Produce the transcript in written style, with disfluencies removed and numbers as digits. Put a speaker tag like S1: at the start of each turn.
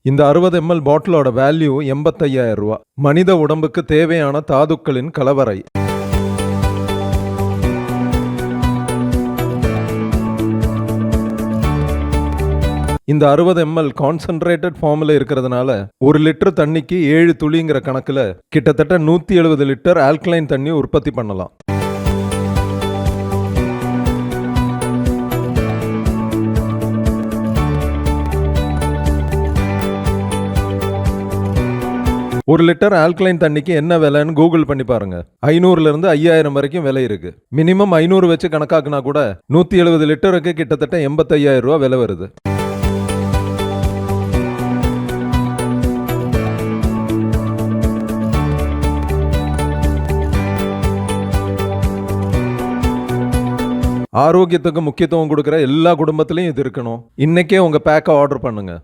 S1: இந்த 60 ml பாட்டிலோட value 85,000 ரூபா. மனித உடம்புக்கு தேவையான தாதுக்களின் கலவரை. இந்த 60 ml கான்சென்ட்ரேட்டட் ஃபார்ம்ல இருக்கிறதுனால 1 லிட்டர் தண்ணிக்கு 7 துளிங்கிற கணக்குல கிட்டத்தட்ட 170 லிட்டர் ஆல்கலைன் தண்ணி உற்பத்தி பண்ணலாம். ஒரு லிட்டர் ஆல்கலைன் தண்ணிக்கு என்ன விலைன்னு கூகுள் பண்ணி பாருங்க. 500ல இருந்து 5000 வரைக்கும் விலை இருக்கு. மினிமம் 500 வச்சு கணக்காக்குனா கூட 170 லிட்டருக்கு கிட்டத்தட்ட 85,000 ரூபா விலை வருது. ஆரோக்கியத்துக்கு முக்கியத்துவம் கொடுக்கிற எல்லா குடும்பத்திலையும் இது இருக்கணும். இன்னைக்கே உங்க பேக்கை ஆர்டர் பண்ணுங்க.